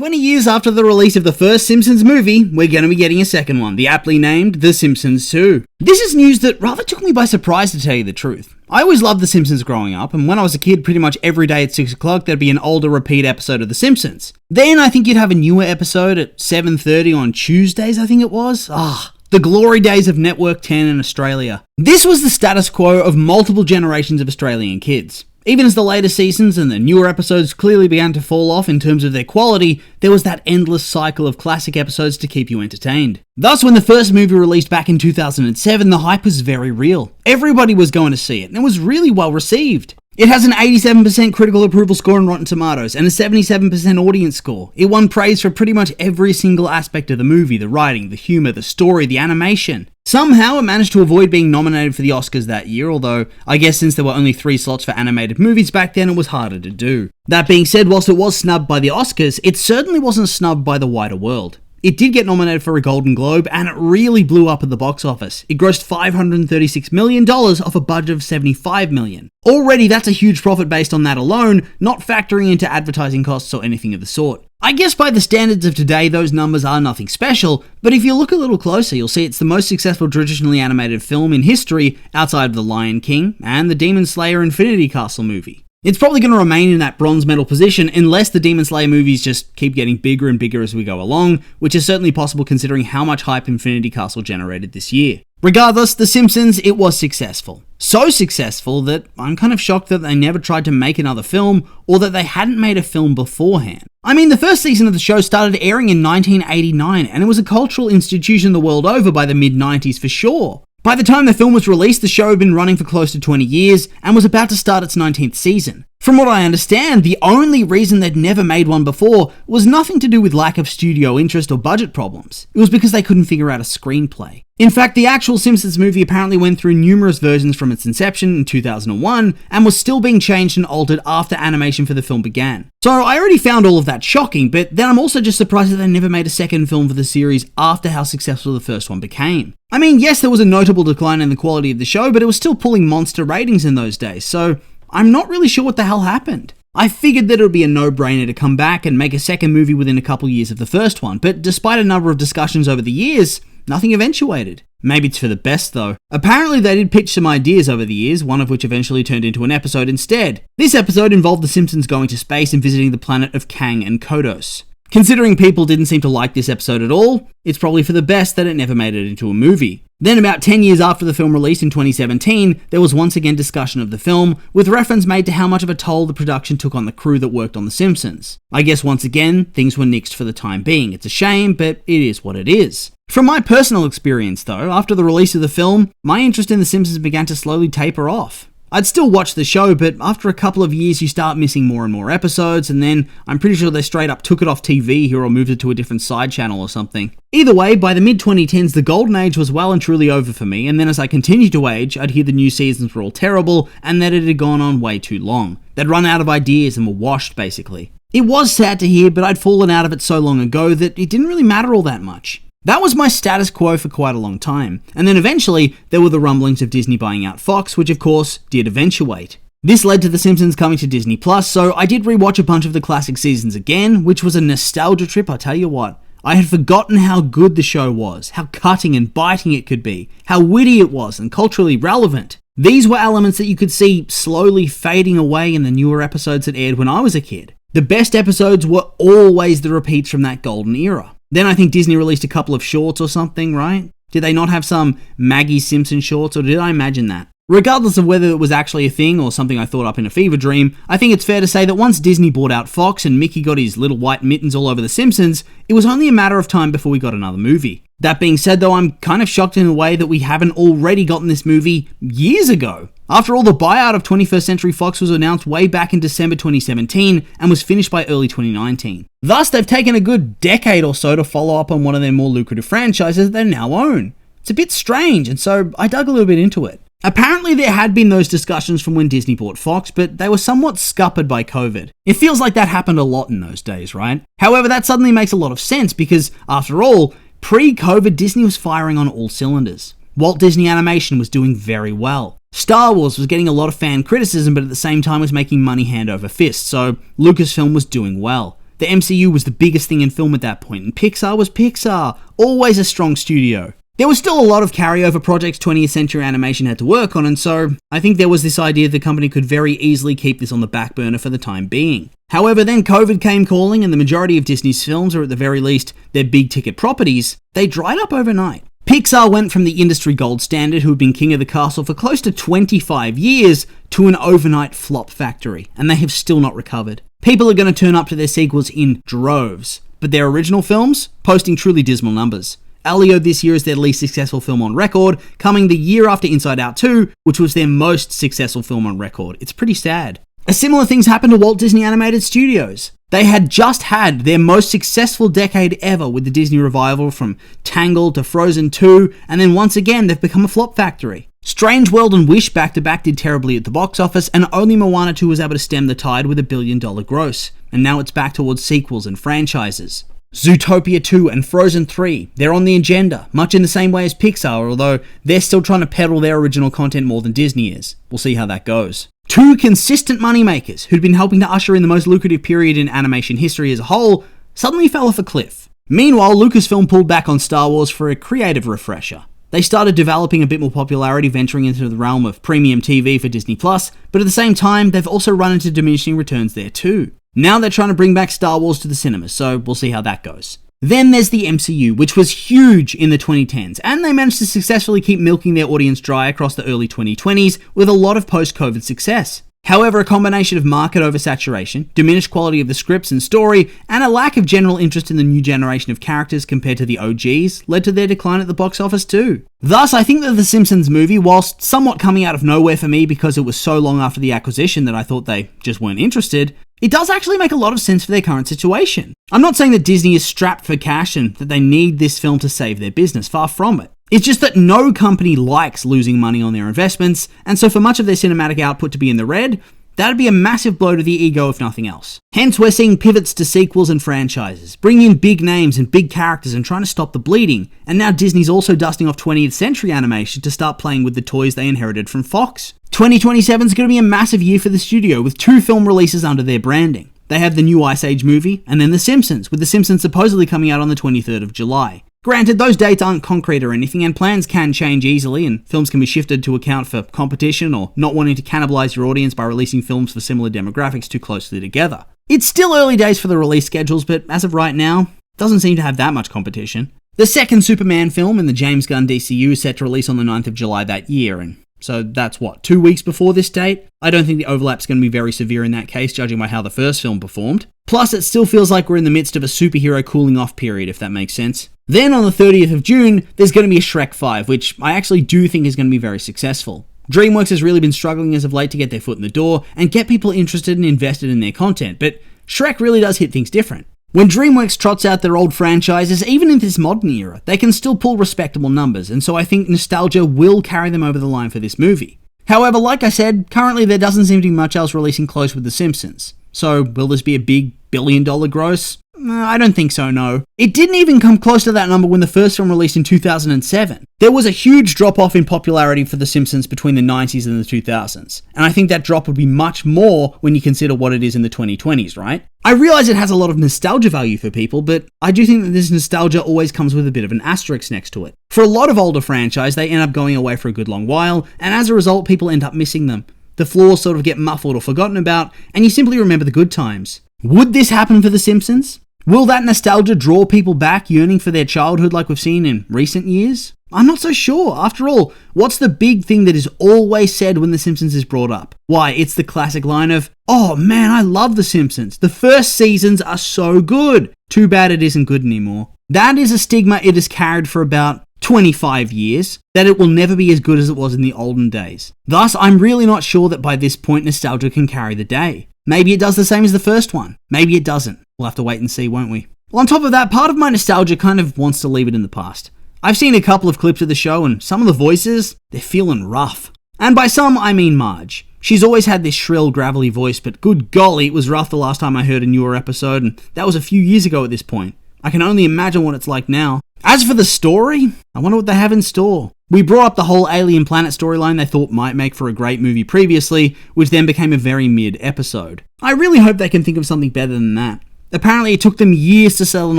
20 years after the release of the first Simpsons movie, we're going to be getting a second one, the aptly named The Simpsons 2. This is news that rather took me by surprise, to tell you the truth. I always loved The Simpsons growing up, and when I was a kid, pretty much every day at 6 o'clock there'd be an older repeat episode of The Simpsons. Then I think you'd have a newer episode at 7:30 on Tuesdays, I think it was. The glory days of Network 10 in Australia. This was the status quo of multiple generations of Australian kids. Even as the later seasons and the newer episodes clearly began to fall off in terms of their quality, there was that endless cycle of classic episodes to keep you entertained. Thus, when the first movie released back in 2007, the hype was very real. Everybody was going to see it, and it was really well received. It has an 87% critical approval score on Rotten Tomatoes and a 77% audience score. It won praise for pretty much every single aspect of the movie: the writing, the humor, the story, the animation. Somehow it managed to avoid being nominated for the Oscars that year, although I guess since there were only 3 slots for animated movies back then, it was harder to do. That being said, whilst it was snubbed by the Oscars, it certainly wasn't snubbed by the wider world. It did get nominated for a Golden Globe, and it really blew up at the box office. It grossed $536 million off a budget of $75 million. Already that's a huge profit based on that alone, not factoring into advertising costs or anything of the sort. I guess by the standards of today, those numbers are nothing special, but if you look a little closer, you'll see it's the most successful traditionally animated film in history outside of The Lion King and the Demon Slayer Infinity Castle movie. It's probably going to remain in that bronze medal position unless the Demon Slayer movies just keep getting bigger and bigger as we go along, which is certainly possible considering how much hype Infinity Castle generated this year. Regardless, The Simpsons, it was successful. So successful that I'm kind of shocked that they never tried to make another film, or that they hadn't made a film beforehand. I mean, the first season of the show started airing in 1989, and it was a cultural institution the world over by the mid-90s for sure. By the time the film was released, the show had been running for close to 20 years and was about to start its 19th season. From what I understand, the only reason they'd never made one before was nothing to do with lack of studio interest or budget problems. It was because they couldn't figure out a screenplay. In fact, the actual Simpsons movie apparently went through numerous versions from its inception in 2001 and was still being changed and altered after animation for the film began. So I already found all of that shocking, but then I'm also just surprised that they never made a second film for the series after how successful the first one became. I mean, yes, there was a notable decline in the quality of the show, but it was still pulling monster ratings in those days, so I'm not really sure what the hell happened. I figured that it would be a no-brainer to come back and make a second movie within a couple years of the first one, but despite a number of discussions over the years, nothing eventuated. Maybe it's for the best though. Apparently they did pitch some ideas over the years, one of which eventually turned into an episode instead. This episode involved the Simpsons going to space and visiting the planet of Kang and Kodos. Considering people didn't seem to like this episode at all, it's probably for the best that it never made it into a movie. Then about 10 years after the film released in 2017, there was once again discussion of the film, with reference made to how much of a toll the production took on the crew that worked on The Simpsons. I guess once again, things were nixed for the time being. It's a shame, but it is what it is. From my personal experience though, after the release of the film, my interest in The Simpsons began to slowly taper off. I'd still watch the show, but after a couple of years you start missing more and more episodes, and then I'm pretty sure they straight up took it off TV here or moved it to a different side channel or something. Either way, by the mid-2010s the golden age was well and truly over for me, and then as I continued to age, I'd hear the new seasons were all terrible and that it had gone on way too long. They'd run out of ideas and were washed, basically. It was sad to hear, but I'd fallen out of it so long ago that it didn't really matter all that much. That was my status quo for quite a long time, and then eventually there were the rumblings of Disney buying out Fox, which of course did eventuate. This led to The Simpsons coming to Disney+, so I did rewatch a bunch of the classic seasons again, which was a nostalgia trip, I tell you what. I had forgotten how good the show was, how cutting and biting it could be, how witty it was and culturally relevant. These were elements that you could see slowly fading away in the newer episodes that aired when I was a kid. The best episodes were always the repeats from that golden era. Then I think Disney released a couple of shorts or something, right? Did they not have some Maggie Simpson shorts, or did I imagine that? Regardless of whether it was actually a thing or something I thought up in a fever dream, I think it's fair to say that once Disney bought out Fox and Mickey got his little white mittens all over The Simpsons, it was only a matter of time before we got another movie. That being said though, I'm kind of shocked in a way that we haven't already gotten this movie years ago. After all, the buyout of 21st Century Fox was announced way back in December 2017 and was finished by early 2019. Thus, they've taken a good decade or so to follow up on one of their more lucrative franchises they now own. It's a bit strange, and so I dug a little bit into it. Apparently there had been those discussions from when Disney bought Fox, but they were somewhat scuppered by COVID. It feels like that happened a lot in those days, right? However, that suddenly makes a lot of sense because, after all, pre-COVID Disney was firing on all cylinders. Walt Disney Animation was doing very well. Star Wars was getting a lot of fan criticism, but at the same time was making money hand over fist, so Lucasfilm was doing well. The MCU was the biggest thing in film at that point, and Pixar was Pixar, always a strong studio. There was still a lot of carryover projects 20th Century Animation had to work on, and so I think there was this idea the company could very easily keep this on the back burner for the time being. However, then COVID came calling, and the majority of Disney's films, or at the very least, their big-ticket properties, they dried up overnight. Pixar went from the industry gold standard, who had been king of the castle for close to 25 years, to an overnight flop factory, and they have still not recovered. People are going to turn up to their sequels in droves, but their original films, posting truly dismal numbers. Elio this year is their least successful film on record, coming the year after Inside Out 2, which was their most successful film on record. It's pretty sad. A similar thing's happened to Walt Disney Animated Studios. They had just had their most successful decade ever with the Disney revival from Tangled to Frozen 2, and then once again they've become a flop factory. Strange World and Wish back-to-back did terribly at the box office, and only Moana 2 was able to stem the tide with $1 billion gross, and now it's back towards sequels and franchises. Zootopia 2 and Frozen 3, they're on the agenda, much in the same way as Pixar, although they're still trying to peddle their original content more than Disney is. We'll see how that goes. Two consistent moneymakers, who'd been helping to usher in the most lucrative period in animation history as a whole, suddenly fell off a cliff. Meanwhile, Lucasfilm pulled back on Star Wars for a creative refresher. They started developing a bit more popularity, venturing into the realm of premium TV for Disney+, but at the same time, they've also run into diminishing returns there too. Now they're trying to bring back Star Wars to the cinemas, so we'll see how that goes. Then there's the MCU, which was huge in the 2010s, and they managed to successfully keep milking their audience dry across the early 2020s with a lot of post-COVID success. However, a combination of market oversaturation, diminished quality of the scripts and story, and a lack of general interest in the new generation of characters compared to the OGs led to their decline at the box office too. Thus, I think that the Simpsons movie, whilst somewhat coming out of nowhere for me because it was so long after the acquisition that I thought they just weren't interested, it does actually make a lot of sense for their current situation. I'm not saying that Disney is strapped for cash and that they need this film to save their business, far from it. It's just that no company likes losing money on their investments, and so for much of their cinematic output to be in the red, that'd be a massive blow to the ego if nothing else. Hence, we're seeing pivots to sequels and franchises, bringing in big names and big characters and trying to stop the bleeding, and now Disney's also dusting off 20th Century Animation to start playing with the toys they inherited from Fox. 2027 is going to be a massive year for the studio, with 2 film releases under their branding. They have the new Ice Age movie, and then The Simpsons, with The Simpsons supposedly coming out on the 23rd of July. Granted, those dates aren't concrete or anything, and plans can change easily, and films can be shifted to account for competition or not wanting to cannibalize your audience by releasing films for similar demographics too closely together. It's still early days for the release schedules, but as of right now, it doesn't seem to have that much competition. The second Superman film in the James Gunn DCU is set to release on the 9th of July that year, and so that's 2 weeks before this date? I don't think the overlap's going to be very severe in that case, judging by how the first film performed. Plus, it still feels like we're in the midst of a superhero cooling off period, if that makes sense. Then on the 30th of June, there's going to be a Shrek 5, which I actually do think is going to be very successful. DreamWorks has really been struggling as of late to get their foot in the door and get people interested and invested in their content, but Shrek really does hit things different. When DreamWorks trots out their old franchises, even in this modern era, they can still pull respectable numbers, and so I think nostalgia will carry them over the line for this movie. However, like I said, currently there doesn't seem to be much else releasing close with The Simpsons. So, will this be a big billion-dollar gross? I don't think so, no. It didn't even come close to that number when the first film released in 2007. There was a huge drop-off in popularity for The Simpsons between the 90s and the 2000s, and I think that drop would be much more when you consider what it is in the 2020s, right? I realise it has a lot of nostalgia value for people, but I do think that this nostalgia always comes with a bit of an asterisk next to it. For a lot of older franchise, they end up going away for a good long while, and as a result, people end up missing them. The flaws sort of get muffled or forgotten about, and you simply remember the good times. Would this happen for The Simpsons? Will that nostalgia draw people back yearning for their childhood like we've seen in recent years? I'm not so sure. After all, what's the big thing that is always said when The Simpsons is brought up? Why, it's the classic line of, "Oh man, I love The Simpsons. The first seasons are so good. Too bad it isn't good anymore." That is a stigma it has carried for about 25 years, that it will never be as good as it was in the olden days. Thus, I'm really not sure that by this point nostalgia can carry the day. Maybe it does the same as the first one. Maybe it doesn't. We'll have to wait and see, won't we? Well, on top of that, part of my nostalgia kind of wants to leave it in the past. I've seen a couple of clips of the show, and some of the voices, they're feeling rough. And by some, I mean Marge. She's always had this shrill, gravelly voice, but good golly, it was rough the last time I heard a newer episode, and that was a few years ago at this point. I can only imagine what it's like now. As for the story, I wonder what they have in store. We brought up the whole alien planet storyline they thought might make for a great movie previously, which then became a very mid episode. I really hope they can think of something better than that. Apparently it took them years to settle on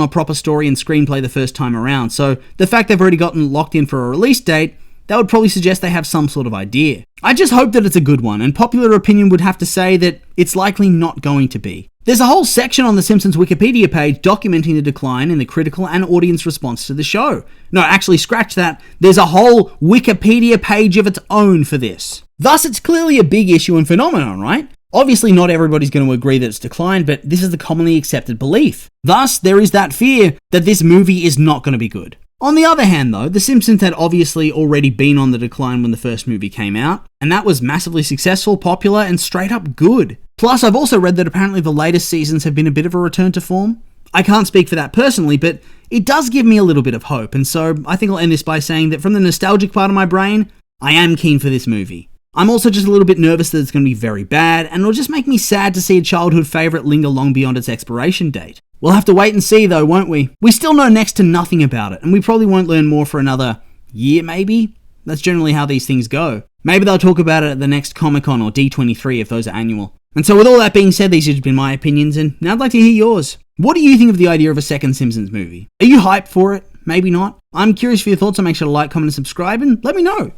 a proper story and screenplay the first time around, so the fact they've already gotten locked in for a release date, that would probably suggest they have some sort of idea. I just hope that it's a good one, and popular opinion would have to say that it's likely not going to be. There's a whole section on the Simpsons Wikipedia page documenting the decline in the critical and audience response to the show. No, actually scratch that, there's a whole Wikipedia page of its own for this. Thus, it's clearly a big issue and phenomenon, right? Obviously not everybody's going to agree that it's declined, but this is the commonly accepted belief. Thus, there is that fear that this movie is not going to be good. On the other hand though, The Simpsons had obviously already been on the decline when the first movie came out, and that was massively successful, popular, and straight up good. Plus, I've also read that apparently the latest seasons have been a bit of a return to form. I can't speak for that personally, but it does give me a little bit of hope, and so I think I'll end this by saying that from the nostalgic part of my brain, I am keen for this movie. I'm also just a little bit nervous that it's going to be very bad, and it'll just make me sad to see a childhood favourite linger long beyond its expiration date. We'll have to wait and see though, won't we? We still know next to nothing about it, and we probably won't learn more for another year maybe? That's generally how these things go. Maybe they'll talk about it at the next Comic-Con or D23 if those are annual. And so with all that being said, these have been my opinions, and now I'd like to hear yours. What do you think of the idea of a second Simpsons movie? Are you hyped for it? Maybe not? I'm curious for your thoughts, so make sure to like, comment, and subscribe, and let me know.